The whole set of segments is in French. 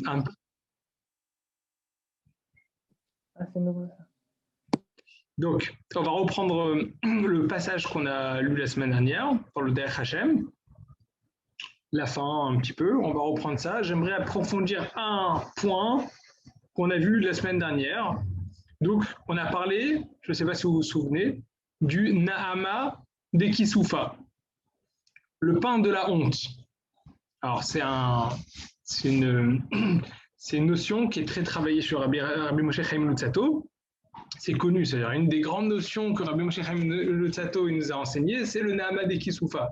un peu. Ah, c'est nouveau ça. Donc, on va reprendre le passage qu'on a lu la semaine dernière dans le Derech Hashem. La fin un petit peu, on va reprendre ça. J'aimerais approfondir un point qu'on a vu la semaine dernière. Donc, on a parlé, je ne sais pas si vous vous souvenez, du Nahama d'Ekisoufa, le pain de la honte. Alors, c'est une notion qui est très travaillée sur Rabbi Moshe Chaim Luzzatto. C'est connu, c'est-à-dire une des grandes notions que Rabbi Moshe Chaim Luzzatto nous a enseignées, c'est le Nahama d'Ekisoufa.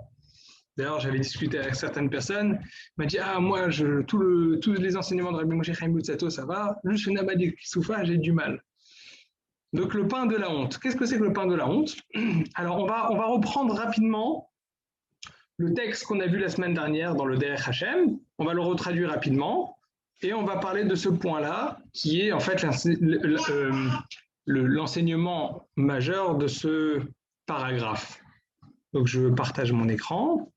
D'ailleurs, j'avais discuté avec certaines personnes, il m'a dit moi, tous les enseignements de Rabbi Moshe Chaim Luzzatto, ça va, juste le Nahama d'Ekisoufa, j'ai du mal. Donc, le pain de la honte. Qu'est-ce que c'est que le pain de la honte? Alors, on va reprendre rapidement le texte qu'on a vu la semaine dernière dans le Derech Hashem. On va le retraduire rapidement et on va parler de ce point-là qui est en fait l'enseignement majeur de ce paragraphe. Donc, je partage mon écran.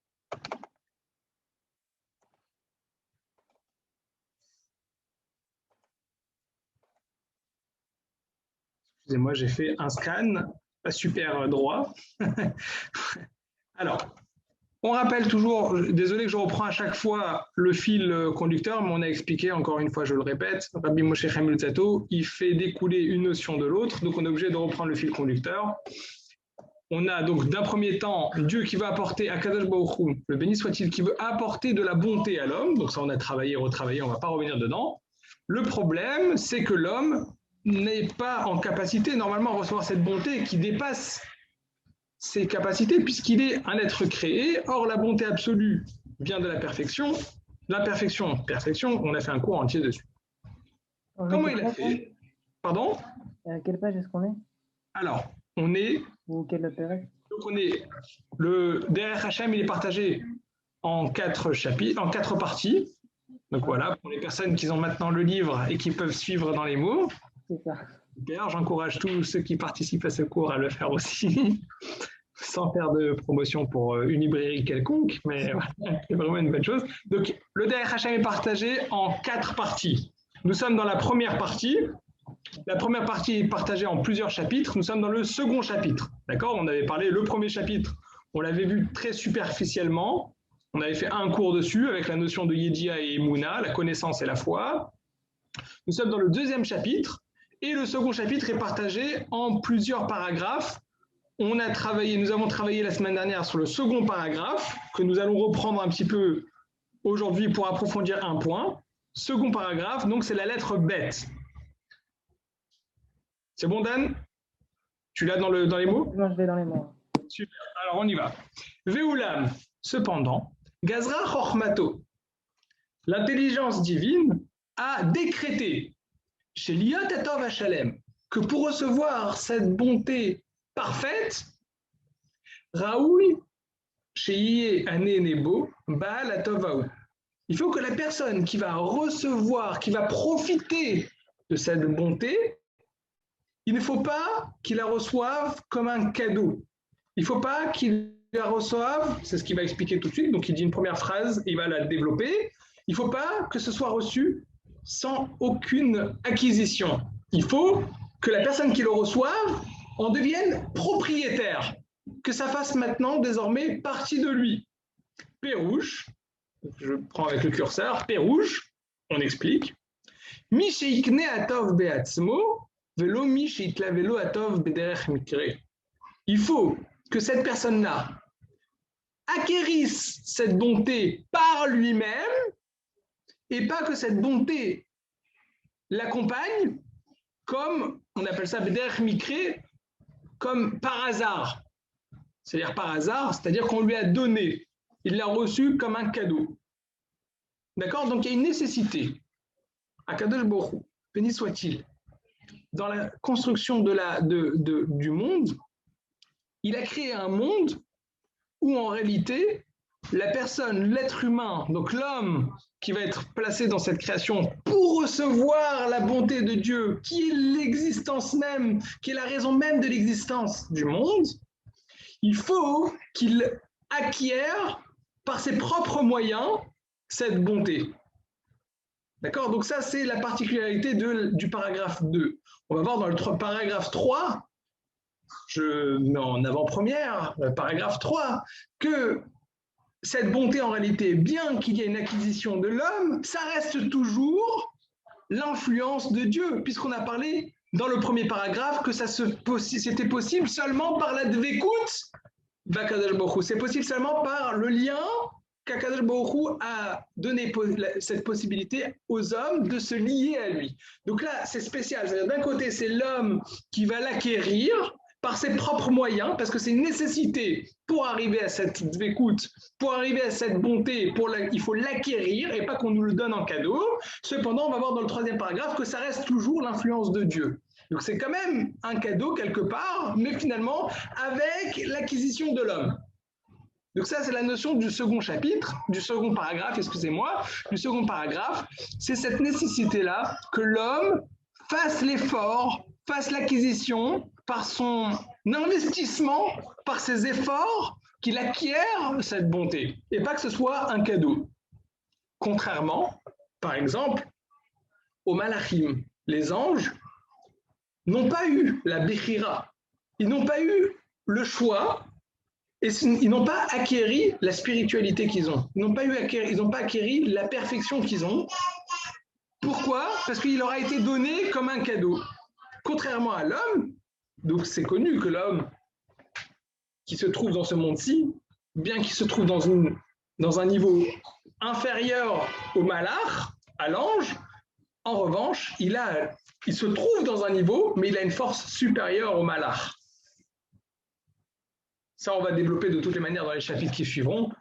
Excusez-moi, j'ai fait un scan pas super droit. Alors, on rappelle toujours, désolé que je reprends à chaque fois le fil conducteur, mais on a expliqué, encore une fois, je le répète, Rabbi Moshe Chaim Luzzatto, il fait découler une notion de l'autre, donc on est obligé de reprendre le fil conducteur. On a donc d'un premier temps Dieu qui va apporter à Kadosh Baruch Hu, le béni soit-il, qui veut apporter de la bonté à l'homme, donc ça on a travaillé, retravaillé, on ne va pas revenir dedans. Le problème, c'est que l'homme n'est pas en capacité normalement à recevoir cette bonté qui dépasse ses capacités puisqu'il est un être créé. Or, la bonté absolue vient de la perfection. L'imperfection, perfection, on a fait un cours entier dessus. Comment il a fait? Pardon? À quelle page est-ce qu'on est? Alors, on est... Ou quel intérêt? Donc, on est... Le Derech Hashem, il est partagé en 4 chapitres, en 4 parties. Donc voilà, pour les personnes qui ont maintenant le livre et qui peuvent suivre dans les mots. C'est ça. D'ailleurs, j'encourage tous ceux qui participent à ce cours à le faire aussi, sans faire de promotion pour une librairie quelconque, mais c'est vraiment une bonne chose. Donc, le Derech Hashem est partagé en 4 parties. Nous sommes dans la première partie. La première partie est partagée en plusieurs chapitres. Nous sommes dans le second chapitre. D'accord? On avait parlé, le premier chapitre, on l'avait vu très superficiellement. On avait fait un cours dessus avec la notion de Yedia et Emouna, la connaissance et la foi. Nous sommes dans le deuxième chapitre et le second chapitre est partagé en plusieurs paragraphes. Nous avons travaillé la semaine dernière sur le second paragraphe que nous allons reprendre un petit peu aujourd'hui pour approfondir un point. Second paragraphe, donc c'est la lettre bête. C'est bon, Dan? Tu l'as dans les mots? Non, je vais dans les mots. Super, alors on y va. Veoulam, cependant, Gazra Chormato, l'intelligence divine a décrété chez Liot Atov Hachalem que pour recevoir cette bonté parfaite, Raoul, chez Yé Ané Nebo, Baal Atovaou. Il faut que la personne qui va recevoir, qui va profiter de cette bonté, il ne faut pas qu'il la reçoive comme un cadeau. Il ne faut pas qu'il la reçoive, c'est ce qu'il va expliquer tout de suite, donc il dit une première phrase, il va la développer. Il ne faut pas que ce soit reçu sans aucune acquisition. Il faut que la personne qui le reçoive en devienne propriétaire, que ça fasse maintenant désormais partie de lui. Pérouche, je prends avec le curseur, Pérouche, on explique. Mi sheikne atov beatzmo, velo mi sheitlavelo atov bederech mikre. Il faut que cette personne-là acquérisse cette bonté par lui-même et pas que cette bonté l'accompagne comme, on appelle ça bederech mikre, comme par hasard. C'est-à-dire par hasard, c'est-à-dire qu'on lui a donné. Il l'a reçu comme un cadeau. D'accord? Donc il y a une nécessité. Akadosh Baruch Hu, béni soit-il, dans la construction du monde, il a créé un monde où en réalité, la personne, l'être humain, donc l'homme qui va être placé dans cette création pour recevoir la bonté de Dieu, qui est l'existence même, qui est la raison même de l'existence du monde, il faut qu'il acquiert par ses propres moyens cette bonté. D'accord? Donc ça, c'est la particularité du paragraphe 2. On va voir dans le paragraphe 3, je mets en avant-première, le paragraphe 3, que cette bonté, en réalité, bien qu'il y ait une acquisition de l'homme, ça reste toujours l'influence de Dieu, puisqu'on a parlé dans le premier paragraphe que c'était possible seulement par la dvekut d'Akadosh Baruch Hu. C'est possible seulement par le lien qu'Akadosh Baruch Hu a donné cette possibilité aux hommes de se lier à lui. Donc là, c'est spécial. C'est-à-dire, d'un côté, c'est l'homme qui va l'acquérir par ses propres moyens, parce que c'est une nécessité pour arriver à cette écoute, pour arriver à cette bonté, il faut l'acquérir et pas qu'on nous le donne en cadeau. Cependant, on va voir dans le troisième paragraphe que ça reste toujours l'influence de Dieu. Donc c'est quand même un cadeau quelque part, mais finalement avec l'acquisition de l'homme. Donc ça, c'est la notion du second chapitre, du second paragraphe, excusez-moi, du second paragraphe. C'est cette nécessité-là que l'homme fasse l'effort, fasse l'acquisition par son investissement, par ses efforts, qu'il acquiert cette bonté, et pas que ce soit un cadeau. Contrairement, par exemple, aux malachim, les anges n'ont pas eu la bechira, ils n'ont pas eu le choix, et ils n'ont pas acquéri la spiritualité qu'ils ont, ils n'ont pas acquéri la perfection qu'ils ont. Pourquoi? Parce qu'il leur a été donné comme un cadeau. Contrairement à l'homme, donc c'est connu que l'homme qui se trouve dans ce monde-ci, bien qu'il se trouve dans un niveau inférieur au malach, à l'ange, en revanche, il se trouve dans un niveau, mais il a une force supérieure au malach. Ça, on va développer de toutes les manières dans les chapitres qui suivront.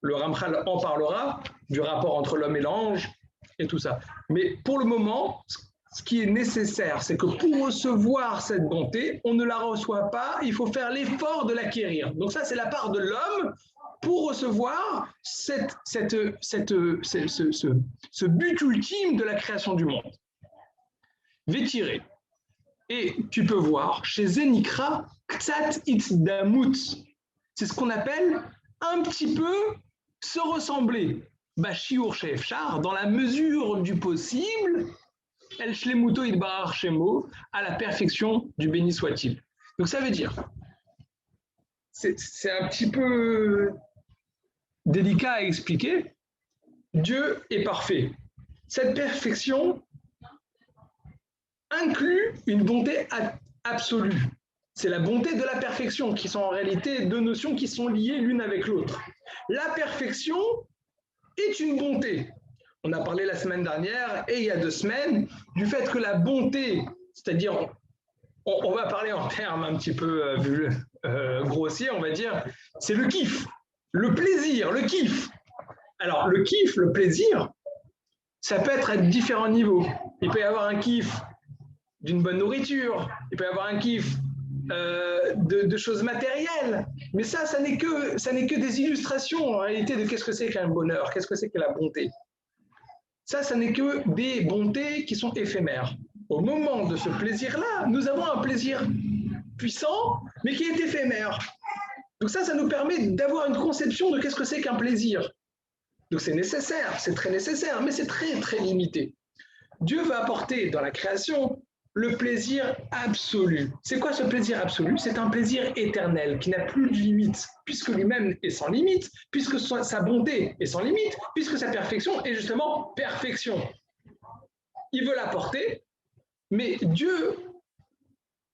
Le Ramchal en parlera du rapport entre l'homme et l'ange et tout ça. Mais pour le moment, ce qui est nécessaire, c'est que pour recevoir cette bonté, on ne la reçoit pas, il faut faire l'effort de l'acquérir. Donc ça, c'est la part de l'homme pour recevoir ce but ultime de la création du monde. Vétiré. Et tu peux voir, chez Zenikra, Ktsat Itdamut, c'est ce qu'on appelle un petit peu se ressembler. Bashiur Shefchar, dans la mesure du possible, El Shlemuto Idbarar Shemo, à la perfection du béni soit-il. Donc ça veut dire, c'est un petit peu délicat à expliquer. Dieu est parfait. Cette perfection inclut une bonté absolue. C'est la bonté de la perfection, qui sont en réalité deux notions qui sont liées l'une avec l'autre. La perfection est une bonté. On a parlé la semaine dernière et il y a 2 semaines du fait que la bonté, c'est-à-dire, on va parler en termes un petit peu grossiers, on va dire, c'est le kiff, le plaisir, le kiff. Alors, le kiff, le plaisir, ça peut être à différents niveaux. Il peut y avoir un kiff d'une bonne nourriture, il peut y avoir un kiff de choses matérielles, mais ça n'est que des illustrations en réalité de qu'est-ce que c'est qu'un bonheur, qu'est-ce que c'est que la bonté. Ça n'est que des bontés qui sont éphémères. Au moment de ce plaisir-là, nous avons un plaisir puissant, mais qui est éphémère. Donc ça nous permet d'avoir une conception de qu'est-ce que c'est qu'un plaisir. Donc c'est nécessaire, c'est très nécessaire, mais c'est très très limité. Dieu va apporter dans la création le plaisir absolu. C'est quoi ce plaisir absolu? C'est un plaisir éternel qui n'a plus de limite, puisque lui-même est sans limite, puisque sa bonté est sans limite, puisque sa perfection est justement perfection. Il veut l'apporter, mais Dieu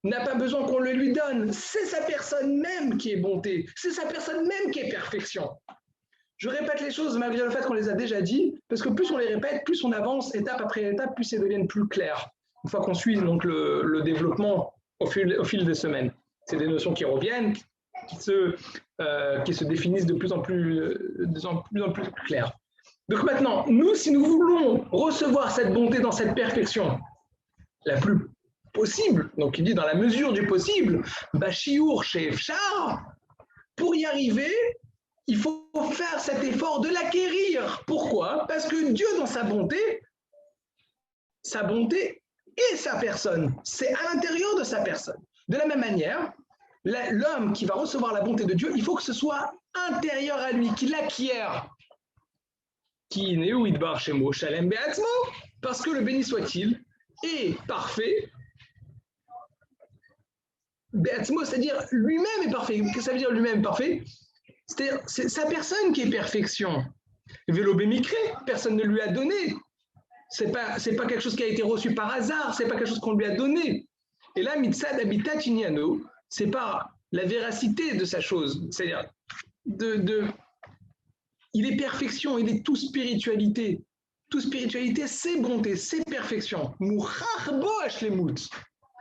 n'a pas besoin qu'on le lui donne. C'est sa personne même qui est bonté, c'est sa personne même qui est perfection. Je répète les choses malgré le fait qu'on les a déjà dit, parce que plus on les répète, plus on avance étape après étape, plus elles deviennent plus claires. Une fois qu'on suit donc le développement au fil des semaines. C'est des notions qui reviennent, qui se définissent de plus en plus claires. Donc maintenant, nous, si nous voulons recevoir cette bonté dans cette perfection la plus possible, donc il dit dans la mesure du possible, Bashiur Shefchar, pour y arriver, il faut faire cet effort de l'acquérir. Pourquoi? Parce que Dieu, dans sa bonté et sa personne, c'est à l'intérieur de sa personne. De la même manière, l'homme qui va recevoir la bonté de Dieu, il faut que ce soit intérieur à lui, qu'il acquiert Parce que le béni soit-il est parfait. C'est-à-dire lui-même est parfait. Qu'est-ce que ça veut dire lui-même parfait? C'est-à-dire c'est sa personne qui est perfection. Vélo bémicré, personne ne lui a donné. C'est pas quelque chose qui a été reçu par hasard, c'est pas quelque chose qu'on lui a donné. Et là, mitzad habitat inyano, c'est pas la véracité de sa chose, c'est-à-dire il est perfection, il est tout spiritualité. Tout spiritualité, c'est bonté, c'est perfection.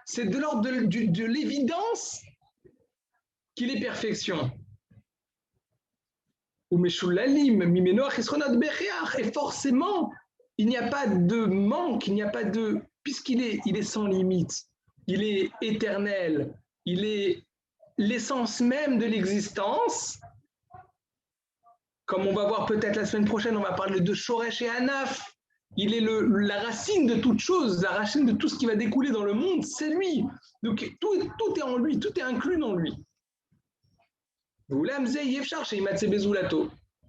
C'est de l'ordre de l'évidence qu'il est perfection. Et forcément, il n'y a pas de manque, il n'y a pas de... Puisqu'il est sans limite, il est éternel, il est l'essence même de l'existence. Comme on va voir peut-être la semaine prochaine, on va parler de Shoresh et Anaf. Il est la racine de toute chose, la racine de tout ce qui va découler dans le monde, c'est lui. Donc tout est en lui, tout est inclus dans lui.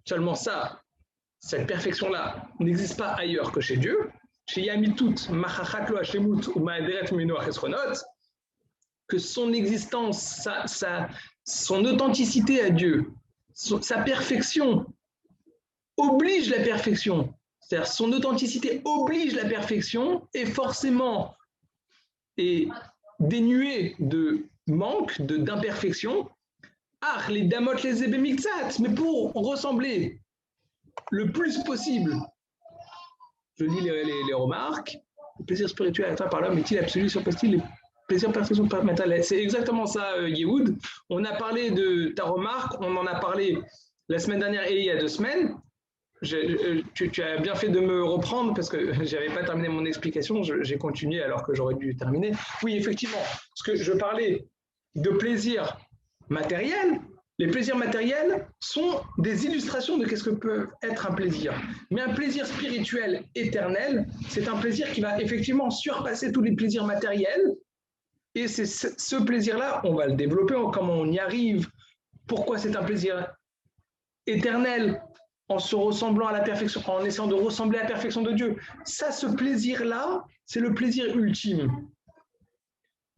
Seulement ça, cette perfection-là n'existe pas ailleurs que chez Dieu. Chez Yamitut, que son existence, son authenticité à Dieu, sa perfection oblige la perfection. C'est-à-dire son authenticité oblige la perfection et forcément est dénuée de manque, d'imperfection. Ah, les damot les ébémixat, mais pour ressembler le plus possible, je lis les remarques, le plaisir spirituel atteint par l'homme est-il absolu, surpasse-t-il les plaisirs perfection matérielle? C'est exactement ça, Yehoud. On a parlé de ta remarque, on en a parlé la semaine dernière et il y a 2 semaines. Tu as bien fait de me reprendre parce que je n'avais pas terminé mon explication, j'ai continué alors que j'aurais dû terminer. Oui, effectivement, parce que je parlais de plaisir matériel. Les plaisirs matériels sont des illustrations de qu'est-ce que peut être un plaisir. Mais un plaisir spirituel éternel, c'est un plaisir qui va effectivement surpasser tous les plaisirs matériels. Et c'est ce plaisir-là, on va le développer, comment on y arrive, pourquoi c'est un plaisir éternel, en se ressemblant à la perfection, en essayant de ressembler à la perfection de Dieu. Ça, ce plaisir-là, c'est le plaisir ultime.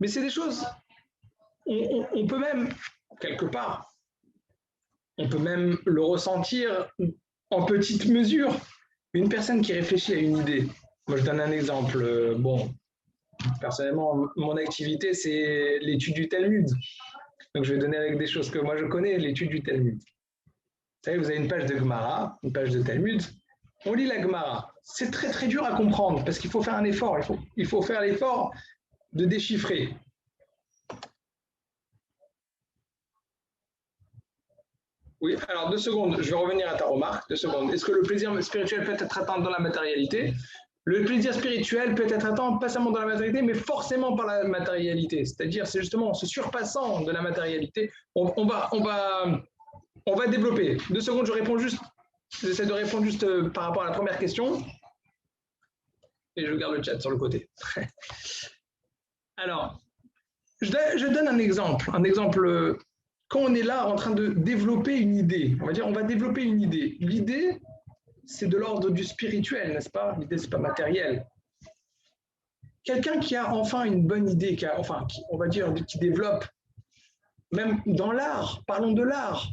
Mais c'est des choses, on peut même, quelque part, on peut même le ressentir en petite mesure. Une personne qui réfléchit à une idée, moi je donne un exemple, bon, personnellement, mon activité, c'est l'étude du Talmud. Donc je vais donner avec des choses que moi je connais, l'étude du Talmud. Vous savez, vous avez une page de Gemara, une page de Talmud, on lit la Gemara. C'est très très dur à comprendre parce qu'il faut faire un effort, il faut faire l'effort de déchiffrer. Oui, alors 2 secondes, je vais revenir à ta remarque, 2 secondes. Est-ce que le plaisir spirituel peut être atteint dans la matérialité? Le plaisir spirituel peut être atteint pas seulement dans la matérialité, mais forcément par la matérialité. C'est-à-dire, c'est justement en se surpassant de la matérialité, on va développer. 2 secondes, j'essaie de répondre juste par rapport à la première question. Et je garde le chat sur le côté. Alors, je donne un exemple. Quand on est là en train de développer une idée, on va dire, on va développer une idée. L'idée, c'est de l'ordre du spirituel, n'est-ce pas? L'idée, c'est pas matériel. Quelqu'un qui a enfin une bonne idée, qui développe, même dans l'art, parlons de l'art,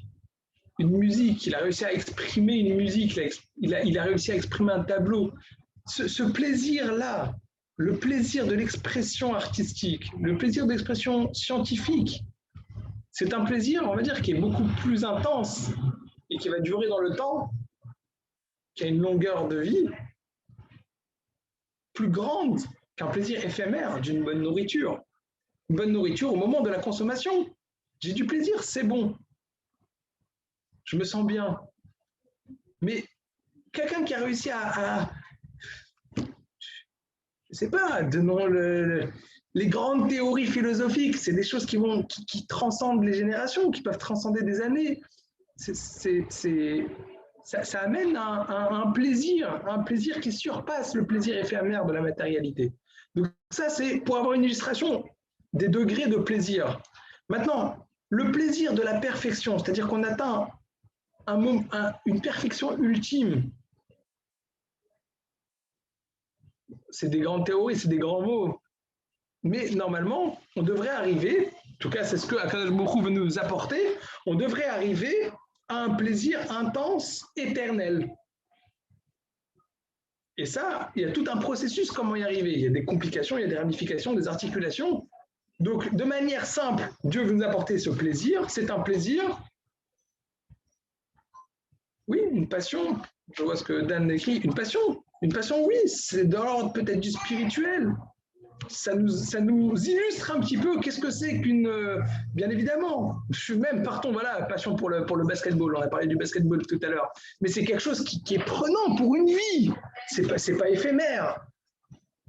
une musique, il a réussi à exprimer une musique, il a réussi à exprimer un tableau. Ce plaisir-là, le plaisir de l'expression artistique, le plaisir d'expression scientifique, c'est un plaisir, on va dire, qui est beaucoup plus intense et qui va durer dans le temps, qui a une longueur de vie plus grande qu'un plaisir éphémère d'une bonne nourriture. Une bonne nourriture au moment de la consommation. J'ai du plaisir, c'est bon. Je me sens bien. Mais quelqu'un qui a réussi je ne sais pas, donnons les grandes théories philosophiques, c'est des choses qui transcendent les générations, qui peuvent transcender des années. Ça amène un plaisir qui surpasse le plaisir éphémère de la matérialité. Donc ça, c'est pour avoir une illustration des degrés de plaisir. Maintenant, le plaisir de la perfection, c'est-à-dire qu'on atteint une perfection ultime, c'est des grandes théories, c'est des grands mots. Mais normalement, on devrait arriver, en tout cas c'est ce que Akadosh Baruch Hu veut nous apporter, on devrait arriver à un plaisir intense, éternel. Et ça, il y a tout un processus comment y arriver. Il y a des complications, il y a des ramifications, des articulations. Donc, de manière simple, Dieu veut nous apporter ce plaisir. C'est un plaisir. Oui, une passion. Je vois ce que Dan écrit. Une passion. Une passion, oui, c'est de l'ordre peut-être du spirituel. Ça nous illustre un petit peu qu'est-ce que c'est qu'une... bien évidemment, je suis même, partons, voilà, passion pour le basketball. On a parlé du basketball tout à l'heure. Mais c'est quelque chose qui est prenant pour une vie. C'est pas éphémère.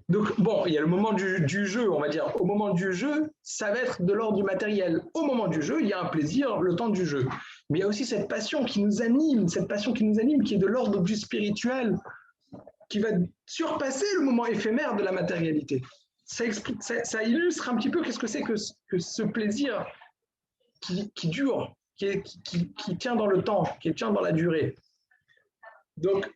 Donc, bon, il y a le moment du jeu, on va dire. Au moment du jeu, ça va être de l'ordre du matériel. Au moment du jeu, il y a un plaisir, le temps du jeu. Mais il y a aussi cette passion qui nous anime, qui est de l'ordre du spirituel, qui va surpasser le moment éphémère de la matérialité. Ça illustre un petit peu qu'est-ce que c'est que ce plaisir qui dure, qui tient dans le temps, qui tient dans la durée. Donc,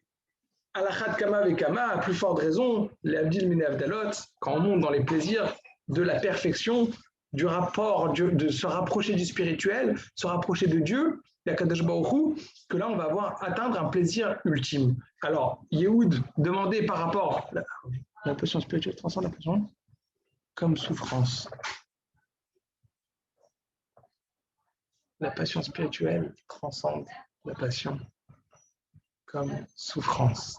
Alachat Kama Vekama, à plus forte raison, les Abdil Mine Avdalot, quand on monte dans les plaisirs de la perfection, du rapport, de se rapprocher du spirituel, se rapprocher de Dieu, Yakadosh Baruch Hu, que là on va atteindre un plaisir ultime. Alors, Yehoud demandait par rapport à la passion spirituelle transcende la passion comme souffrance. La passion spirituelle transcende la passion comme souffrance.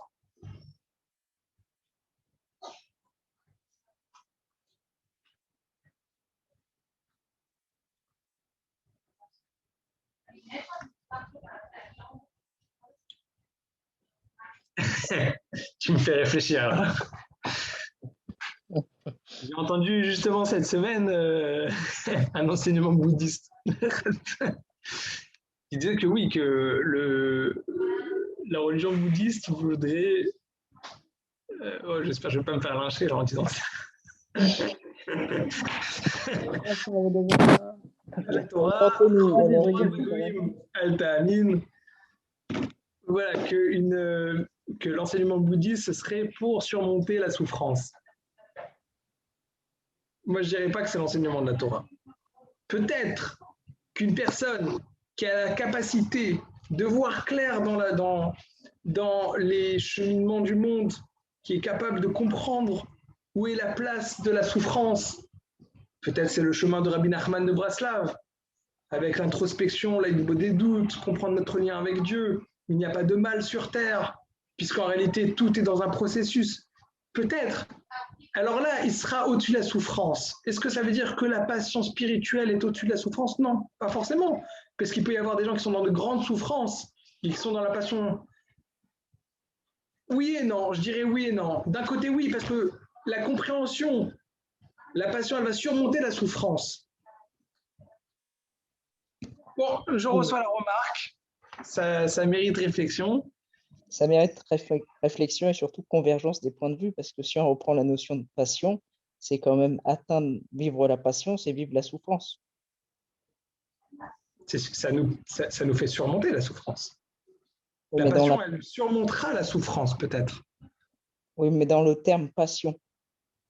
Tu me fais réfléchir là. J'ai entendu justement cette semaine un enseignement bouddhiste qui disait que oui, que la religion bouddhiste voudrait... j'espère que je ne vais pas me faire lyncher en disant ça. La Torah, Al-Ta'amin, voilà, que l'enseignement bouddhiste, ce serait pour surmonter la souffrance. Moi, je ne dirais pas que c'est l'enseignement de la Torah. Peut-être qu'une personne qui a la capacité de voir clair dans les cheminements du monde, qui est capable de comprendre où est la place de la souffrance, peut-être c'est le chemin de Rabbi Nachman de Braslav, avec l'introspection, l'aïdbo des doutes, comprendre notre lien avec Dieu. Il n'y a pas de mal sur terre, puisqu'en réalité, tout est dans un processus. Peut-être. Alors là, il sera au-dessus de la souffrance. Est-ce que ça veut dire que la passion spirituelle est au-dessus de la souffrance? Non, pas forcément. Parce qu'il peut y avoir des gens qui sont dans de grandes souffrances et qui sont dans la passion. Oui et non, je dirais oui et non. D'un côté, oui, parce que la compréhension, la passion, elle va surmonter la souffrance. Bon, je reçois la remarque. Ça mérite réflexion. Ça mérite réflexion et surtout convergence des points de vue, parce que si on reprend la notion de passion, c'est quand même vivre la passion, c'est vivre la souffrance. Ça nous fait surmonter la souffrance. Oui, la passion, elle surmontera la souffrance, peut-être. Oui, mais dans le terme passion,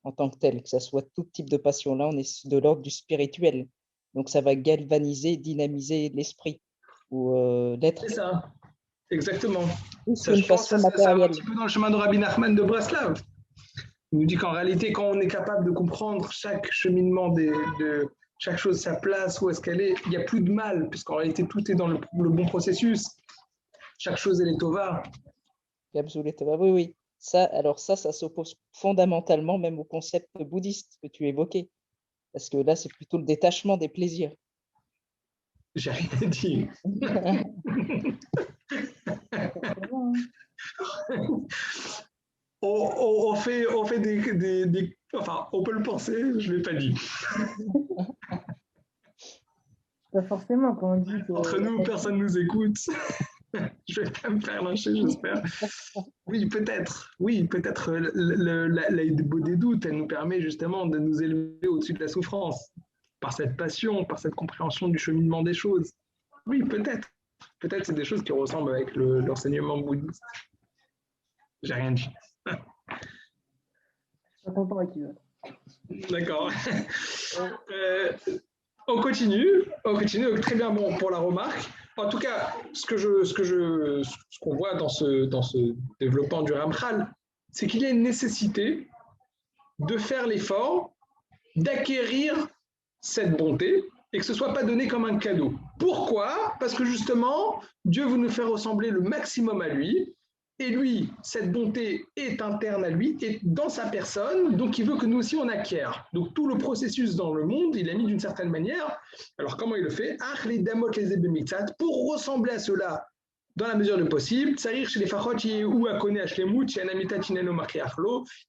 en tant que tel, que ce soit tout type de passion, là, on est de l'ordre du spirituel. Donc, ça va galvaniser, dynamiser l'esprit ou l'être. C'est ça. Exactement. Ça, je pense, ça va un petit peu dans le chemin de Rabbi Nachman de Braslav. Il nous dit qu'en réalité, quand on est capable de comprendre chaque cheminement de chaque chose, sa place, où est-ce qu'elle est, il n'y a plus de mal, puisqu'en réalité, tout est dans le bon processus. Chaque chose, elle est tova. Oui, oui. Ça s'oppose fondamentalement même au concept bouddhiste que tu évoquais. Parce que là, c'est plutôt le détachement des plaisirs. J'ai rien dit. on fait des... Enfin, on peut le penser, je ne l'ai pas dit. Pas forcément, quand on dit que... Entre nous, personne ne nous écoute. Je ne vais pas me faire lyncher, j'espère. Oui, peut-être. Oui, peut-être l'aïdbo des doutes, elle nous permet justement de nous élever au-dessus de la souffrance, par cette passion, par cette compréhension du cheminement des choses. Oui, peut-être. Peut-être c'est des choses qui ressemblent avec l'enseignement bouddhiste. J'ai rien dit. J'attends pas qui veut. D'accord. On continue, très bien bon pour la remarque. En tout cas, ce qu'on voit dans ce développement du Ramchal, c'est qu'il y a une nécessité de faire l'effort d'acquérir cette bonté et que ce ne soit pas donné comme un cadeau. Pourquoi? Parce que justement, Dieu veut nous faire ressembler le maximum à lui. Et lui, cette bonté est interne à lui, et dans sa personne, donc il veut que nous aussi on acquiert. Donc tout le processus dans le monde, il l'a mis d'une certaine manière. Alors comment il le fait? Pour ressembler à cela dans la mesure du possible,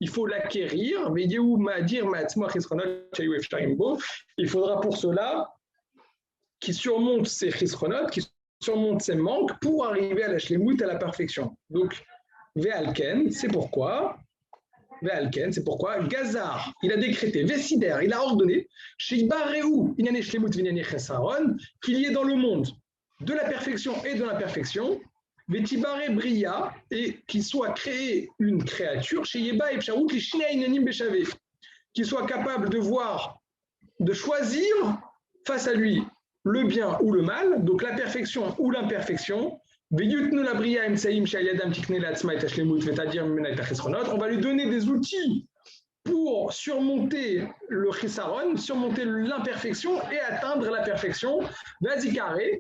il faut l'acquérir. Il faudra pour cela qu'il surmonte ses chisronot, qu'il surmonte ses manques pour arriver à la shlemut, à la perfection. Donc, Ve'alken, c'est pourquoi Gazar, il a décrété, Vesider, il a ordonné, qu'il y ait dans le monde de la perfection et de l'imperfection, Vetibare Bria, et qu'il soit créé une créature, qui soit capable de voir, de choisir face à lui le bien ou le mal, donc la perfection ou l'imperfection. On va lui donner des outils pour surmonter le chisaron, surmonter l'imperfection et atteindre la perfection.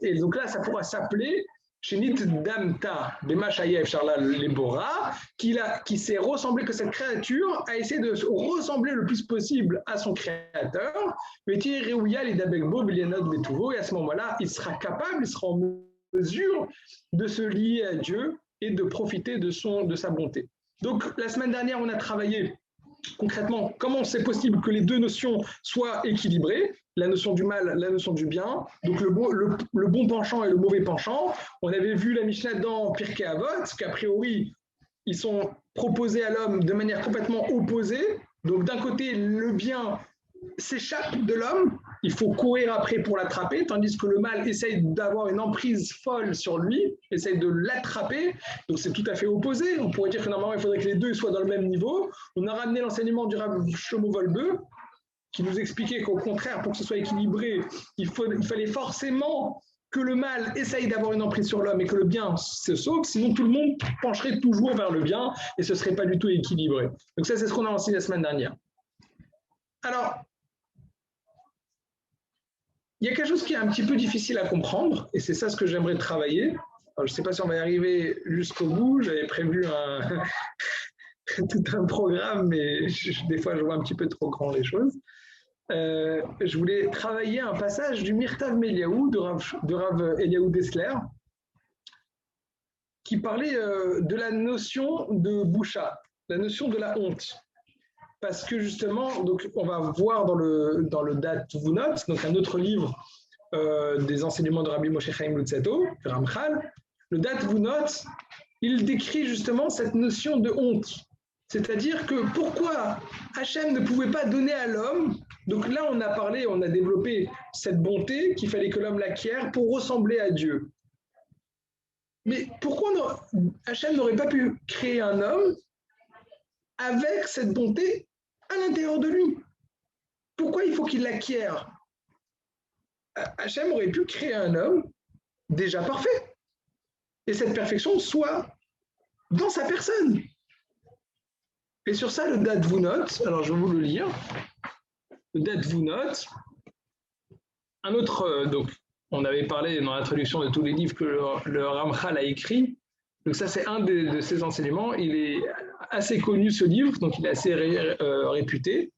Et donc là, ça pourra s'appeler Shenit Damta Bemashayef Charla Lebora, qui s'est ressemblé, que cette créature a essayé de ressembler le plus possible à son créateur. Et à ce moment-là, il sera capable, il sera en mesure de se lier à Dieu et de profiter de sa bonté. Donc, la semaine dernière, on a travaillé concrètement comment c'est possible que les deux notions soient équilibrées, la notion du mal, la notion du bien, donc le bon penchant et le mauvais penchant. On avait vu la Mishnah dans Pirkei Avot, qu'a priori, ils sont proposés à l'homme de manière complètement opposée. Donc d'un côté, le bien s'échappe de l'homme, il faut courir après pour l'attraper, tandis que le mal essaye d'avoir une emprise folle sur lui, essaye de l'attraper, donc c'est tout à fait opposé. On pourrait dire que normalement il faudrait que les deux soient dans le même niveau. On a ramené l'enseignement du Rav Shlomo Wolbe, qui nous expliquait qu'au contraire, pour que ce soit équilibré, il fallait forcément que le mal essaye d'avoir une emprise sur l'homme et que le bien se sauve, sinon tout le monde pencherait toujours vers le bien et ce ne serait pas du tout équilibré. Donc ça, c'est ce qu'on a enseigné la semaine dernière. Alors, il y a quelque chose qui est un petit peu difficile à comprendre, et c'est ça ce que j'aimerais travailler. Alors, je ne sais pas si on va y arriver jusqu'au bout, j'avais prévu tout un programme, mais des fois je vois un petit peu trop grand les choses. Je voulais travailler un passage du Mirtav Meliaou de Rav Eliaou Dessler, qui parlait de la notion de boucha, la notion de la honte. Parce que justement, donc on va voir dans le Dat Vunot, donc un autre livre des enseignements de Rabbi Moshe Chaim Luzzatto, Ramchal, le Dat Vunot, il décrit justement cette notion de honte. C'est-à-dire que pourquoi Hachem ne pouvait pas donner à l'homme, donc là on a développé cette bonté qu'il fallait que l'homme l'acquiert pour ressembler à Dieu. Mais pourquoi Hachem n'aurait pas pu créer un homme avec cette bonté à l'intérieur de lui? Pourquoi il faut qu'il l'acquiert? Hachem aurait pu créer un homme déjà parfait. Et cette perfection soit dans sa personne. Et sur ça, le Dat Vunot, alors je vais vous le lire. Le Dat Vunot, un autre, donc on avait parlé dans l'introduction de tous les livres que le Ramchal a écrit. Donc ça, c'est un de ses enseignements. Il est assez connu, ce livre, donc il est assez réputé.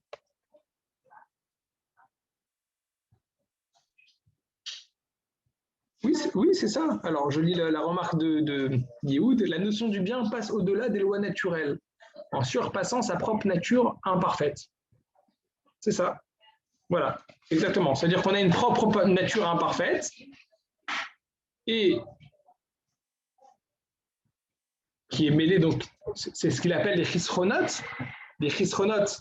Oui, c'est ça. Alors, je lis la remarque de Yehoud. La notion du bien passe au-delà des lois naturelles, en surpassant sa propre nature imparfaite. C'est ça. Voilà, exactement. C'est-à-dire qu'on a une propre nature imparfaite et qui est mêlée, donc, c'est ce qu'il appelle les chisronotes. Les chisronotes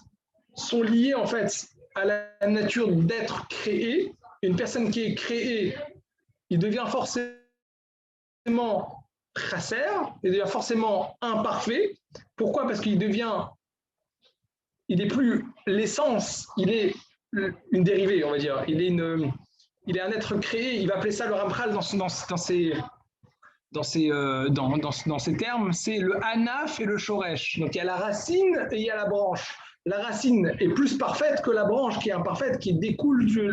sont liés, en fait, à la nature d'être créé. Une personne qui est créée, il devient forcément chasser, il devient forcément imparfait. Pourquoi? Parce qu'il devient il est plus l'essence, il est une dérivée, on va dire. Il est un être créé. Il va appeler ça le Ramchal dans ces termes. C'est le Hanaf et le Shoresh. Donc il y a la racine et il y a la branche. La racine est plus parfaite que la branche qui est imparfaite, qui découle du.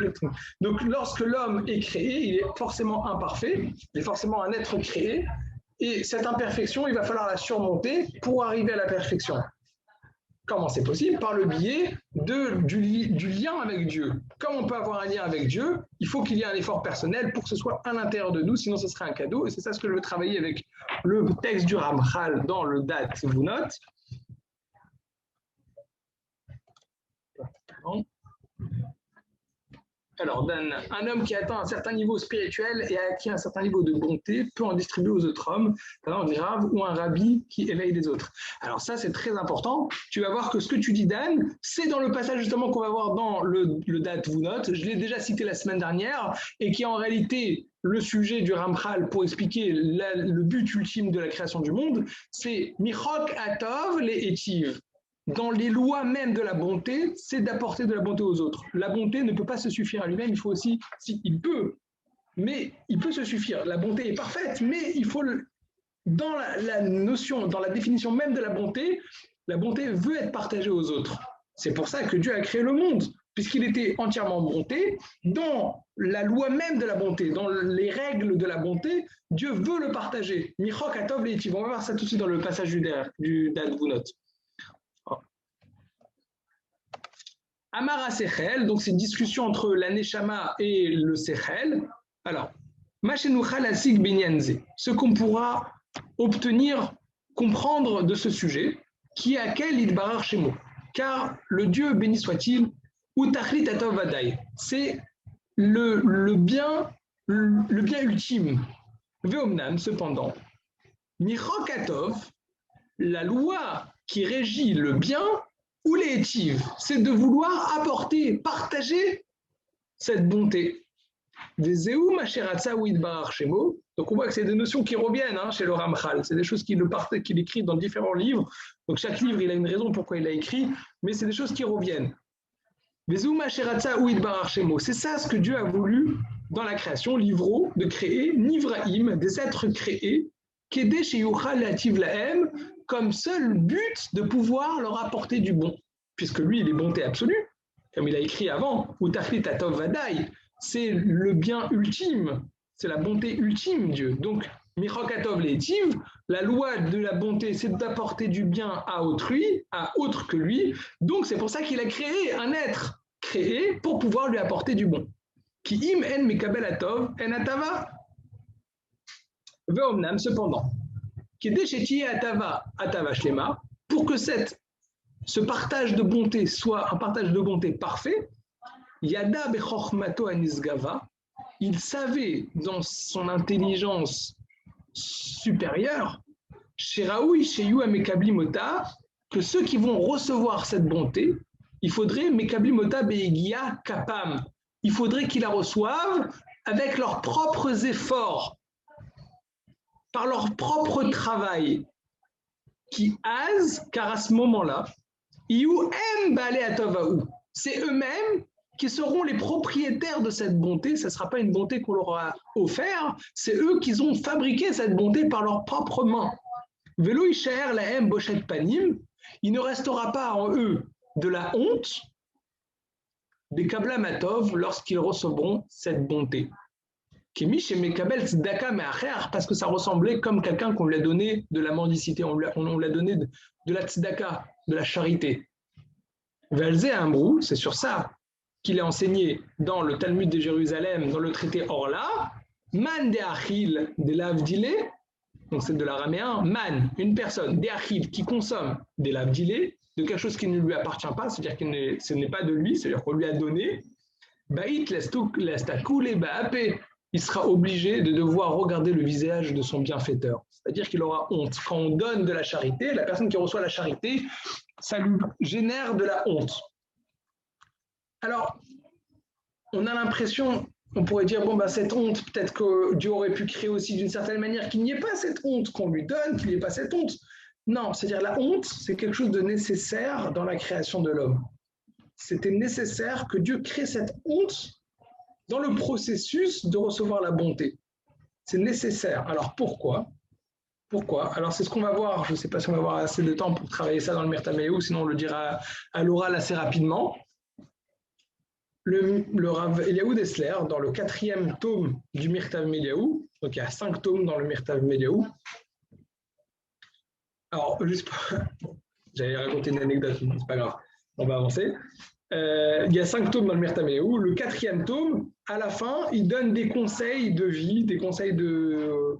Donc lorsque l'homme est créé, il est forcément imparfait, il est forcément un être créé. Et cette imperfection, il va falloir la surmonter pour arriver à la perfection. Comment c'est possible? Par le biais du lien avec Dieu. Comme on peut avoir un lien avec Dieu, il faut qu'il y ait un effort personnel pour que ce soit à l'intérieur de nous, sinon ce serait un cadeau. Et c'est ça ce que je veux travailler avec le texte du Ramchal dans le Dat Vunot. Alors, un homme qui atteint un certain niveau spirituel et a acquis un certain niveau de bonté peut en distribuer aux autres hommes, un grave ou un rabbi qui éveille les autres. Alors ça, c'est très important. Tu vas voir que ce que tu dis, Dan, c'est dans le passage justement qu'on va voir dans le Dat Vunot. Je l'ai déjà cité la semaine dernière et qui est en réalité le sujet du Ramchal pour expliquer le but ultime de la création du monde. C'est Michok Atov les Etiv. Dans les lois même de la bonté, c'est d'apporter de la bonté aux autres. La bonté ne peut pas se suffire à lui-même, il faut aussi, il peut se suffire. La bonté est parfaite, mais il faut, dans la notion, dans la définition même de la bonté veut être partagée aux autres. C'est pour ça que Dieu a créé le monde, puisqu'il était entièrement bonté. Dans la loi même de la bonté, dans les règles de la bonté, Dieu veut le partager. Michok Atov Leitiv. On va voir ça tout de suite dans le passage du Dat Vunot. Amara Sechel, donc c'est une discussion entre la Neshama et le Sechel. Alors, ce qu'on pourra obtenir, comprendre de ce sujet, qui est à quel Idbarar Shemo. Car le Dieu, béni soit-il, Utachlit Atov Vadai, c'est le bien ultime. Veomnan, cependant, Michok Atov, la loi qui régit le bien, ou les étives, c'est de vouloir apporter, partager cette bonté. Des Zéou Macheratza ou Idbarar Shemo. Donc on voit que c'est des notions qui reviennent chez le Ramchal. C'est des choses qu'il écrit dans différents livres. Donc chaque livre, il a une raison pourquoi il l'a écrit, mais c'est des choses qui reviennent. Des Zéou Macheratza ou Idbarar Shemo. C'est ça ce que Dieu a voulu dans la création, l'ivro, de créer, Nivraim, des êtres créés, Kedé chez Yuchal Lativ Lahem, comme seul but de pouvoir leur apporter du bon, puisque lui, il est bonté absolue, comme il a écrit avant, ou Tachlit Atov Vadai, c'est le bien ultime, c'est la bonté ultime, Dieu. Donc, Michok Atov Leitiv, la loi de la bonté, c'est d'apporter du bien à autrui, à autre que lui, donc c'est pour ça qu'il a créé un être créé pour pouvoir lui apporter du bon. Ki im en mekabel atov en atava. Veomnam, cependant, pour que ce partage de bonté soit un partage de bonté parfait, Yada bechormato anisgava, il savait dans son intelligence supérieure, Sheraoui sheyu amekabli mota, que ceux qui vont recevoir cette bonté, il faudrait mekabli mota beegia kapam, il faudrait qu'ils la reçoivent avec leurs propres efforts, par leur propre travail, car à ce moment-là, c'est eux-mêmes qui seront les propriétaires de cette bonté. Ce ne sera pas une bonté qu'on leur a offerte, c'est eux qui ont fabriqué cette bonté par leurs propres mains. Velo isher lahem boshet panim, il ne restera pas en eux de la honte des kablamatov lorsqu'ils recevront cette bonté. Parce que ça ressemblait comme quelqu'un qu'on lui a donné de la mendicité, on l'a donné de la tzedaka, de la charité. Velzé Ambrou, c'est sur ça qu'il est enseigné dans le Talmud de Jérusalem, dans le traité Orla, Man de Achil de l'Avdilé, donc c'est de l'araméen, Man, une personne, de Achil, qui consomme de l'Avdilé, de quelque chose qui ne lui appartient pas, c'est-à-dire que ce n'est pas de lui, c'est-à-dire qu'on lui a donné, Baït l'estakoulé ba'apé, il sera obligé de devoir regarder le visage de son bienfaiteur. C'est-à-dire qu'il aura honte. Quand on donne de la charité, la personne qui reçoit la charité, ça lui génère de la honte. Alors, on a l'impression, on pourrait dire, cette honte, peut-être que Dieu aurait pu créer aussi d'une certaine manière qu'il n'y ait pas cette honte, qu'on lui donne, qu'il n'y ait pas cette honte. Non, c'est-à-dire la honte, c'est quelque chose de nécessaire dans la création de l'homme. C'était nécessaire que Dieu crée cette honte dans le processus de recevoir la bonté. C'est nécessaire. Alors pourquoi? Pourquoi? Alors c'est ce qu'on va voir. Je ne sais pas si on va avoir assez de temps pour travailler ça dans le Mirtameou, sinon on le dira à l'oral assez rapidement. Le Rav Eliaou Dessler, dans le 4e tome du Mirtav Meliaou, donc il y a 5 tomes dans le Mirtav Meliaou. Alors, juste pour... J'allais raconter une anecdote, mais c'est pas grave, on va avancer. Il y a 5 tomes dans le Mirtav Meliaou. Le 4e tome, à la fin, il donne des conseils de vie, des conseils de...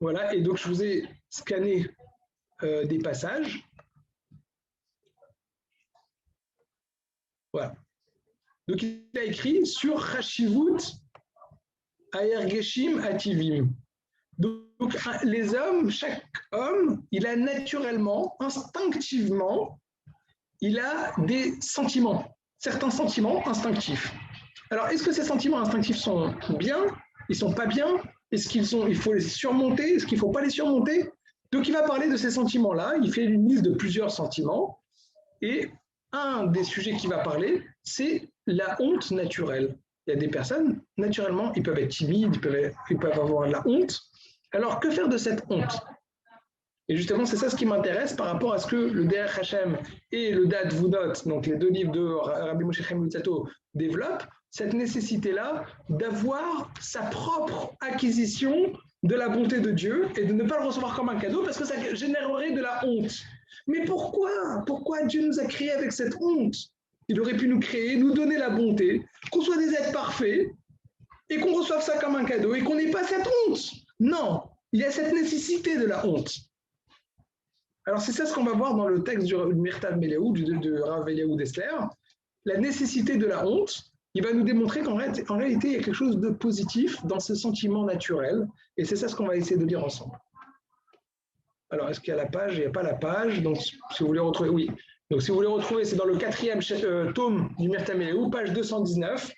Voilà, et donc je vous ai scanné des passages. Voilà. Donc, il a écrit sur Chashivut Aergeshim Ativim. Donc, les hommes, chaque homme, il a naturellement, instinctivement, il a des sentiments, certains sentiments instinctifs. Alors, est-ce que ces sentiments instinctifs sont bien? Ils ne sont pas bien? Est-ce il faut les surmonter? Est-ce qu'il ne faut pas les surmonter? Donc, il va parler de ces sentiments-là. Il fait une liste de plusieurs sentiments. Et un des sujets qu'il va parler, c'est la honte naturelle. Il y a des personnes, naturellement, ils peuvent être timides, ils peuvent avoir de la honte. Alors, que faire de cette honte? Et justement, c'est ça ce qui m'intéresse par rapport à ce que le Derech Hashem et le Dat Vunot, donc les 2 livres de Rabbi Moshe Chaim Luzzatto, développent, cette nécessité-là d'avoir sa propre acquisition de la bonté de Dieu et de ne pas le recevoir comme un cadeau parce que ça générerait de la honte. Mais pourquoi? Pourquoi Dieu nous a créés avec cette honte? Il aurait pu nous créer, nous donner la bonté, qu'on soit des êtres parfaits et qu'on reçoive ça comme un cadeau et qu'on n'ait pas cette honte. Non, il y a cette nécessité de la honte. Alors c'est ça ce qu'on va voir dans le texte du Mirtav Meliaou, de Rav Eliaou Dessler. La nécessité de la honte, il va nous démontrer qu'en réalité, il y a quelque chose de positif dans ce sentiment naturel. Et c'est ça ce qu'on va essayer de lire ensemble. Alors, est-ce qu'il y a la page? Il n'y a pas la page. Donc, si vous voulez retrouver, oui. Donc, si vous voulez retrouver, c'est dans le 4e tome du Mirtav Meliaou, page 219.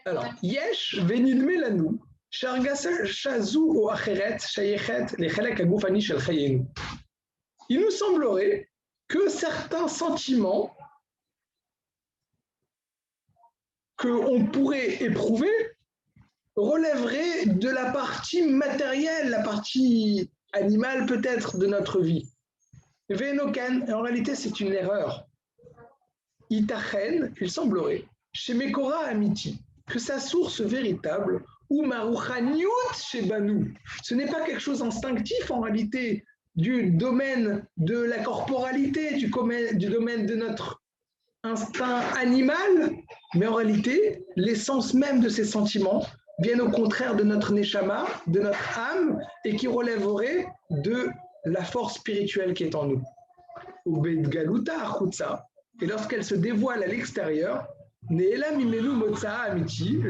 Alors, Yesh venidme lanu, shargasa shazu o acheret, shayechet, lechelek agufani shel chayenu. Il nous semblerait que certains sentiments qu'on pourrait éprouver relèveraient de la partie matérielle, la partie animale peut-être de notre vie. Venokan, en réalité c'est une erreur. Itachen, il semblerait, chez Mekora Amiti, que sa source véritable, ou Maruchaniut chez Banou, ce n'est pas quelque chose d'instinctif en réalité, du domaine de la corporalité, du domaine de notre instinct animal, mais en réalité, l'essence même de ces sentiments viennent au contraire de notre neshama, de notre âme, et qui relèverait de la force spirituelle qui est en nous. Et lorsqu'elle se dévoile à l'extérieur, le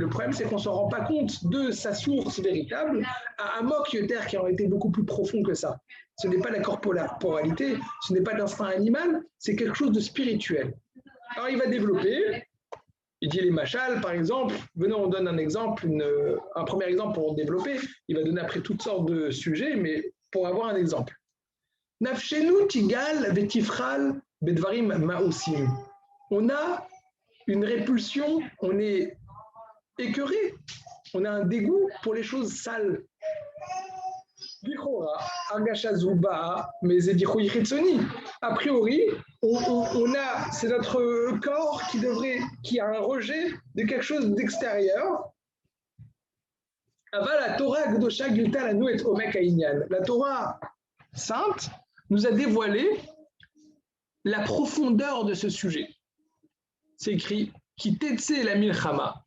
problème c'est qu'on ne se rend pas compte de sa source véritable à Amok Yoter qui aurait été beaucoup plus profond que ça. Ce n'est pas la corporalité, ce n'est pas l'instinct animal, c'est quelque chose de spirituel. Alors il va développer, il dit les machals par exemple, venons on donne un exemple, un premier exemple pour développer, il va donner après toutes sortes de sujets, mais pour avoir un exemple. Nafshenu tigal vetifral bedvarim ma'osim. On a une répulsion, on est écœuré, on a un dégoût pour les choses sales. A priori, c'est notre corps qui a un rejet de quelque chose d'extérieur. La Torah sainte nous a dévoilé la profondeur de ce sujet. C'est écrit qui t'etse la milchama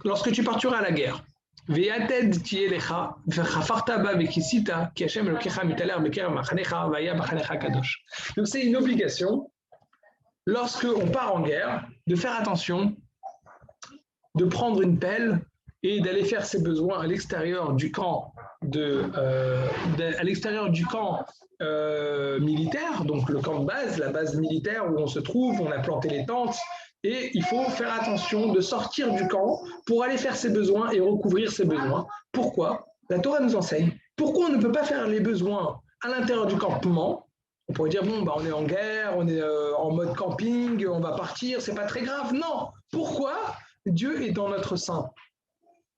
lorsque tu partiras à la guerre. Donc c'est une obligation lorsque on part en guerre de faire attention, de prendre une pelle et d'aller faire ses besoins à l'extérieur du camp militaire, donc le camp de base, la base militaire où on se trouve, on a planté les tentes. Et il faut faire attention de sortir du camp pour aller faire ses besoins et recouvrir ses besoins. Pourquoi? La Torah nous enseigne. Pourquoi on ne peut pas faire les besoins à l'intérieur du campement. On pourrait dire, bon, bah, on est en guerre, on est en mode camping, on va partir, c'est pas très grave. Non. Pourquoi? Dieu est dans notre sein.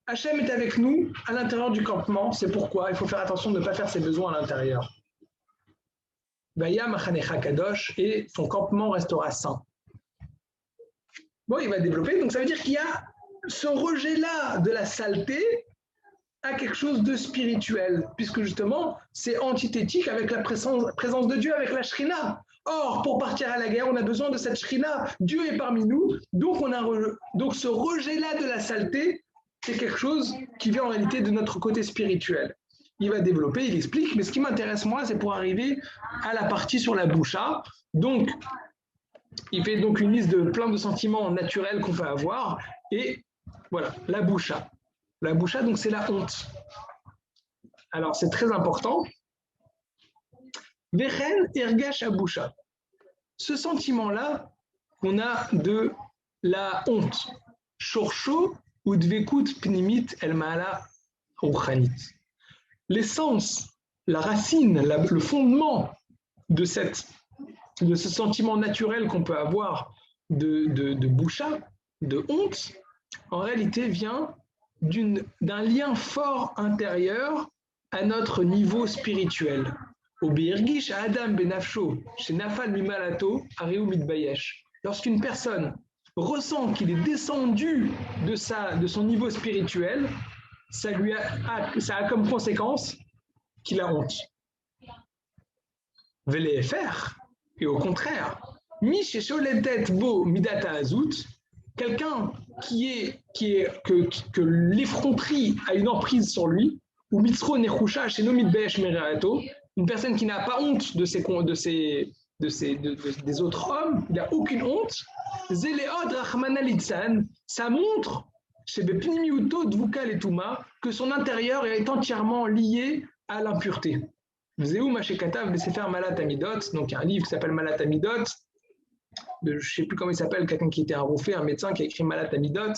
Hachem est avec nous à l'intérieur du campement, c'est pourquoi il faut faire attention de ne pas faire ses besoins à l'intérieur. Vaya Machanecha Kadosh, et son campement restera saint. Bon, il va développer, donc ça veut dire qu'il y a ce rejet-là de la saleté à quelque chose de spirituel, puisque justement, c'est antithétique avec la présence de Dieu, avec la Shrina. Or, pour partir à la guerre, on a besoin de cette Shrina. Dieu est parmi nous, donc ce rejet-là de la saleté, c'est quelque chose qui vient en réalité de notre côté spirituel. Il va développer, il explique, mais ce qui m'intéresse moi, c'est pour arriver à la partie sur la boucha. Donc, il fait donc une liste de plein de sentiments naturels qu'on peut avoir, et voilà, la boucha. La boucha, donc c'est la honte. Alors, c'est très important. Vechen ergash aboucha. Ce sentiment-là, on a de la honte. Shorsho ou dvekut pnimit el maala ruchanit. L'essence, la racine, le fondement de ce sentiment naturel qu'on peut avoir de boucha, de honte, en réalité vient d'un lien fort intérieur à notre niveau spirituel. Au Be'irgish à Adam benafsho, chez Nafal mimalato, ariou mitbayesh. Lorsqu'une personne ressent qu'il est descendu de son niveau spirituel, ça a comme conséquence qu'il a honte. Vele faire, et au contraire, mi chez Sholetet bo midata azut, quelqu'un que l'effronterie a une emprise sur lui, ou mitzro nechusha chez nomit be'esh merato, une personne qui n'a pas honte des autres hommes, il n'a aucune honte, zeleod rachmana litzan, ça montre chez bepnimiuto dvukal et tuma que son intérieur est entièrement lié à l'impureté. Zéou machekatav besefer malat amidot, donc il y a un livre qui s'appelle Malat Amidot, je ne sais plus comment il s'appelle, quelqu'un qui était un roufé, un médecin qui a écrit Malat Amidot,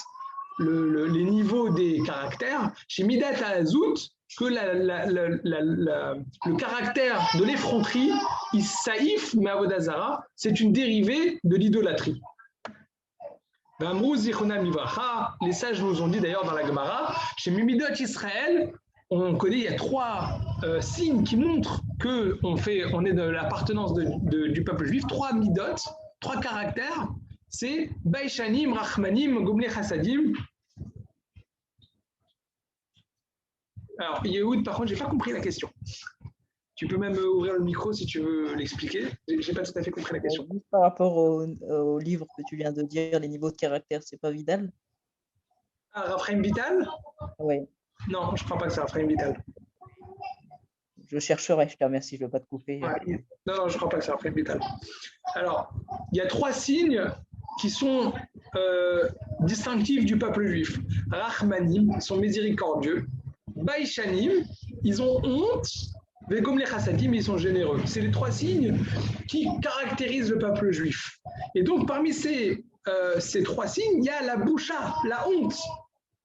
les niveaux des caractères, chez Midat Azout, que le caractère de l'effronterie, Issaïf Mavodazara, c'est une dérivée de l'idolâtrie. Les sages nous ont dit d'ailleurs dans la Gemara, chez Mimidot Israël, on connaît, il y a 3 signes qui montrent qu'on est de l'appartenance du peuple juif, 3 midot, 3 caractères, c'est Baishanim, Rachmanim, Gomle Chassadim. Alors, Yehoud, par contre, je n'ai pas compris la question. Tu peux même ouvrir le micro si tu veux l'expliquer. Je n'ai pas tout à fait compris la question. Juste par rapport au livre que tu viens de dire, les niveaux de caractère, c'est pas Vidal? Ah, Raphaël Vital? Oui. Non, je ne crois pas que c'est Raphaël Vital. Je chercherai, je te remercie, je ne veux pas te couper. Ouais. Non, je ne crois pas que c'est Raphaël Vital. Alors, il y a 3 signes qui sont distinctifs du peuple juif. Rachmanim, ils sont miséricordieux. Baishanim, ils ont honte. Vegom les chassadim, ils sont généreux. C'est les 3 signes qui caractérisent le peuple juif. Et donc, parmi ces 3 signes, il y a la boucha, la honte.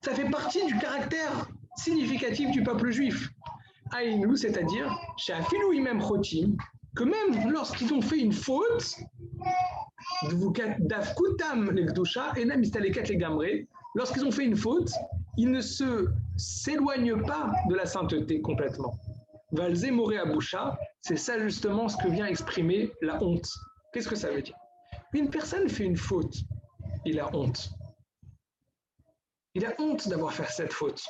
Ça fait partie du caractère significatif du peuple juif. Aïnou, c'est-à-dire, chez Afilou Imem Chotim, que même lorsqu'ils ont fait une faute, lorsqu'ils ont fait une faute, ils ne s'éloignent pas de la sainteté complètement. Valze Moré Aboucha, c'est ça justement ce que vient exprimer la honte. Qu'est-ce que ça veut dire? Une personne fait une faute, il a honte. Il a honte d'avoir fait cette faute.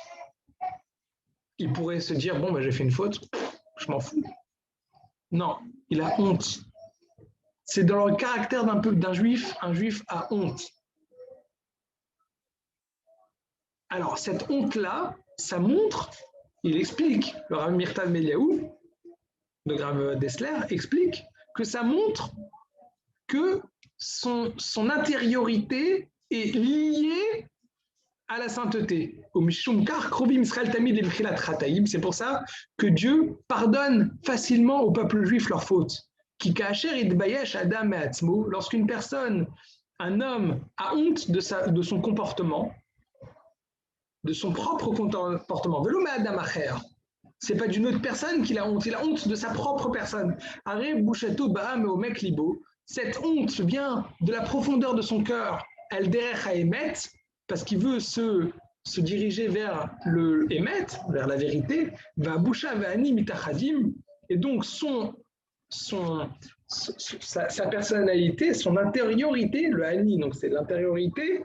Il pourrait se dire, bon, ben, j'ai fait une faute, je m'en fous. Non, il a honte. C'est dans le caractère d'un juif, un juif a honte. Alors, cette honte-là, ça montre, il explique, le Rav Mirtal Meliaou, le Rav Dessler, explique que ça montre que son intériorité est liée à la sainteté. C'est pour ça que Dieu pardonne facilement au peuple juif leurs fautes. Lorsqu'une personne, un homme, a honte de son comportement, de son propre comportement, c'est pas d'une autre personne qu'il a honte, il a honte de sa propre personne. Aré Bouchato Baham au mec libo. Cette honte vient de la profondeur de son cœur, El Derech Haemet, parce qu'il veut se diriger vers le Emet, vers la vérité, va Boucha Vani Mitachadim, et donc sa personnalité, son intériorité, le Hani, donc c'est l'intériorité,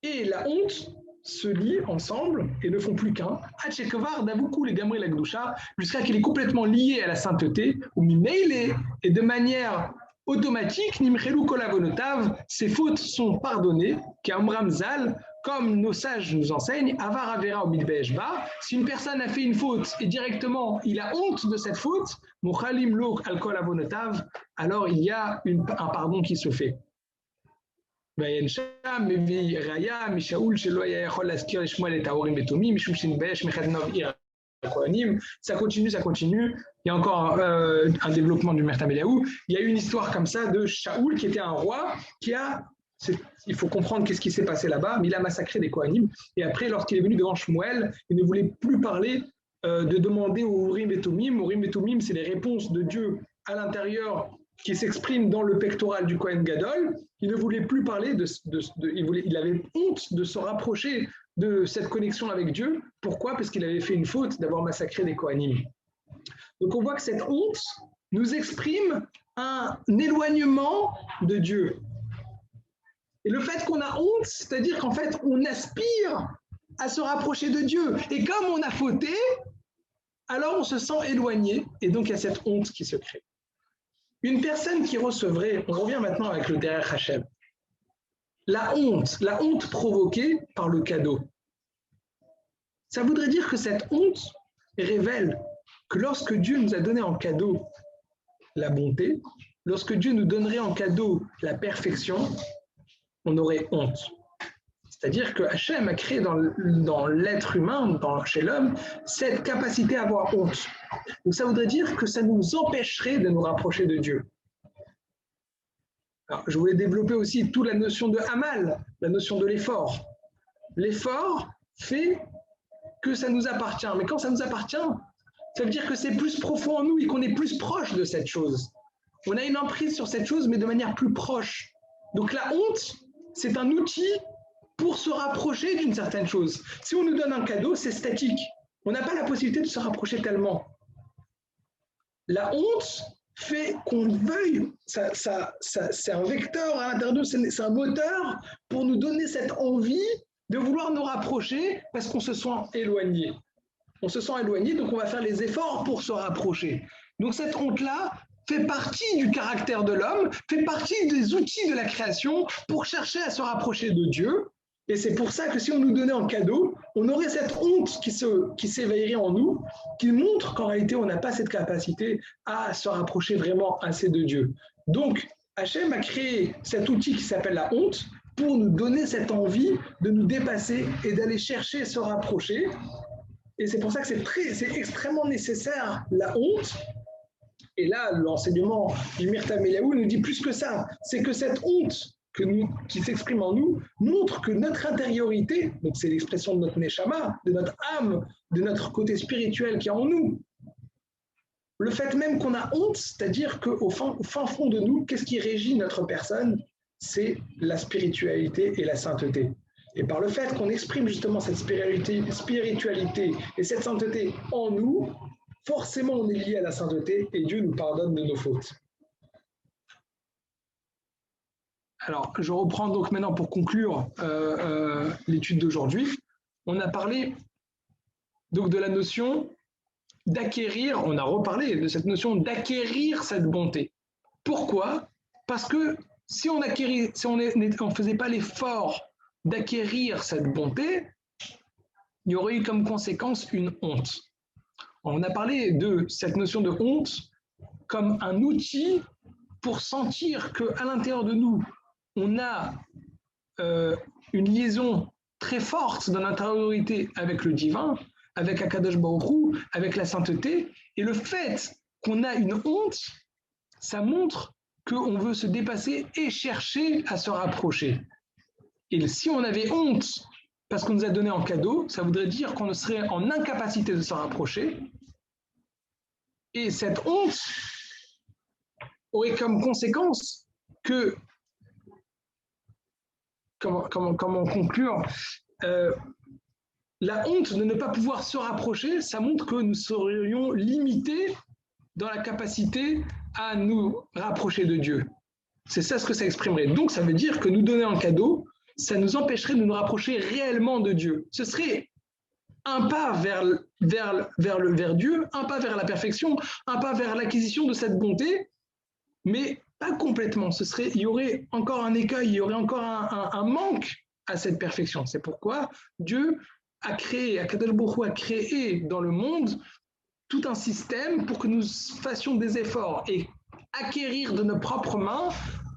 et la honte se lient ensemble et ne font plus qu'un. Hachekovar d'Avoukou les Gamri la Gdusha, jusqu'à qu'il est complètement lié à la sainteté, ou Mimeile, et de manière automatique, Nimchelu Kolavonotav, ses fautes sont pardonnées, Kamram Zal, comme nos sages nous enseignent, Avar Avera ou Midbeheshba, si une personne a fait une faute et directement il a honte de cette faute, Mochalim Lo al Kolavonotav, alors il y a un pardon qui se fait. Ça continue, ça continue. Il y a encore un développement du Mertam Eliaou. Il y a eu une histoire comme ça de Shaoul qui était un roi qui a, il faut comprendre qu'est-ce qui s'est passé là-bas, mais il a massacré des Kohanim. Et après, lorsqu'il est venu devant Shmuel, il ne voulait plus parler de demander au Urim et Tumim. Urim et Tumim, c'est les réponses de Dieu à l'intérieur qui s'exprime dans le pectoral du Kohen Gadol. Il ne voulait plus parler il avait honte de se rapprocher de cette connexion avec Dieu. Pourquoi? Parce qu'il avait fait une faute d'avoir massacré des Kohanim. Donc on voit que cette honte nous exprime un éloignement de Dieu. Et le fait qu'on a honte, c'est-à-dire qu'en fait on aspire à se rapprocher de Dieu. Et comme on a fauté, alors on se sent éloigné, et donc il y a cette honte qui se crée. Une personne qui recevrait, on revient maintenant avec le Derech Hashem, la honte provoquée par le cadeau. Ça voudrait dire que cette honte révèle que lorsque Dieu nous a donné en cadeau la bonté, lorsque Dieu nous donnerait en cadeau la perfection, on aurait honte. C'est-à-dire que Hachem a créé dans l'être humain, chez l'homme, cette capacité à avoir honte. Donc ça voudrait dire que ça nous empêcherait de nous rapprocher de Dieu. Alors, je voulais développer aussi toute la notion de Hamal, la notion de l'effort. L'effort fait que ça nous appartient. Mais quand ça nous appartient, ça veut dire que c'est plus profond en nous et qu'on est plus proche de cette chose. On a une emprise sur cette chose, mais de manière plus proche. Donc la honte, c'est un outil pour se rapprocher d'une certaine chose. Si on nous donne un cadeau, c'est statique. On n'a pas la possibilité de se rapprocher tellement. La honte fait qu'on veuille, c'est un vecteur à l'intérieur de nous, c'est un moteur pour nous donner cette envie de vouloir nous rapprocher parce qu'on se sent éloigné. On se sent éloigné, donc on va faire les efforts pour se rapprocher. Donc cette honte-là fait partie du caractère de l'homme, fait partie des outils de la création pour chercher à se rapprocher de Dieu. Et c'est pour ça que si on nous donnait en cadeau, on aurait cette honte qui s'éveillerait en nous, qui montre qu'en réalité, on n'a pas cette capacité à se rapprocher vraiment assez de Dieu. Donc, Hachem a créé cet outil qui s'appelle la honte pour nous donner cette envie de nous dépasser et d'aller chercher à se rapprocher. Et c'est pour ça que c'est extrêmement nécessaire, la honte. Et là, l'enseignement du Mirtam Eliaou nous dit plus que ça. C'est que cette honte qui s'exprime en nous, montre que notre intériorité, donc c'est l'expression de notre neshama, de notre âme, de notre côté spirituel qui est en nous, le fait même qu'on a honte, c'est-à-dire qu'au fin fond de nous, qu'est-ce qui régit notre personne? C'est la spiritualité et la sainteté. Et par le fait qu'on exprime justement cette spiritualité et cette sainteté en nous, forcément on est lié à la sainteté et Dieu nous pardonne de nos fautes. Alors, je reprends donc maintenant pour conclure l'étude d'aujourd'hui. On a parlé donc de la notion d'acquérir, on a reparlé de cette notion d'acquérir cette bonté. Pourquoi? Parce que si on ne faisait pas l'effort d'acquérir cette bonté, il y aurait eu comme conséquence une honte. On a parlé de cette notion de honte comme un outil pour sentir qu'à l'intérieur de nous, on a une liaison très forte dans l'intériorité avec le divin, avec Akadosh Baruch Hu, avec la sainteté. Et le fait qu'on a une honte, ça montre qu'on veut se dépasser et chercher à se rapprocher. Et si on avait honte parce qu'on nous a donné en cadeau, ça voudrait dire qu'on serait en incapacité de s'en rapprocher. Et cette honte aurait comme conséquence que, comment conclure, la honte de ne pas pouvoir se rapprocher, ça montre que nous serions limités dans la capacité à nous rapprocher de Dieu. C'est ça ce que ça exprimerait. Donc ça veut dire que nous donner en cadeau, ça nous empêcherait de nous rapprocher réellement de Dieu. Ce serait un pas vers Dieu, un pas vers la perfection, un pas vers l'acquisition de cette bonté, mais pas complètement. Il y aurait encore un écueil, il y aurait encore un manque à cette perfection. C'est pourquoi Dieu a créé, Akadosh Baruch Hu a créé dans le monde tout un système pour que nous fassions des efforts et acquérir de nos propres mains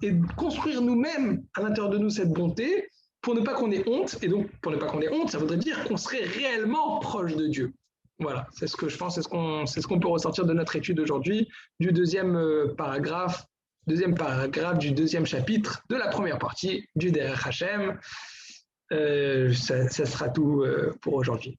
et construire nous-mêmes à l'intérieur de nous cette bonté pour ne pas qu'on ait honte. Et donc, pour ne pas qu'on ait honte, ça voudrait dire qu'on serait réellement proche de Dieu. Voilà, c'est ce que je pense, c'est ce qu'on peut ressortir de notre étude aujourd'hui, du deuxième paragraphe du deuxième chapitre de la première partie du Derech Hashem. Ça sera tout pour aujourd'hui.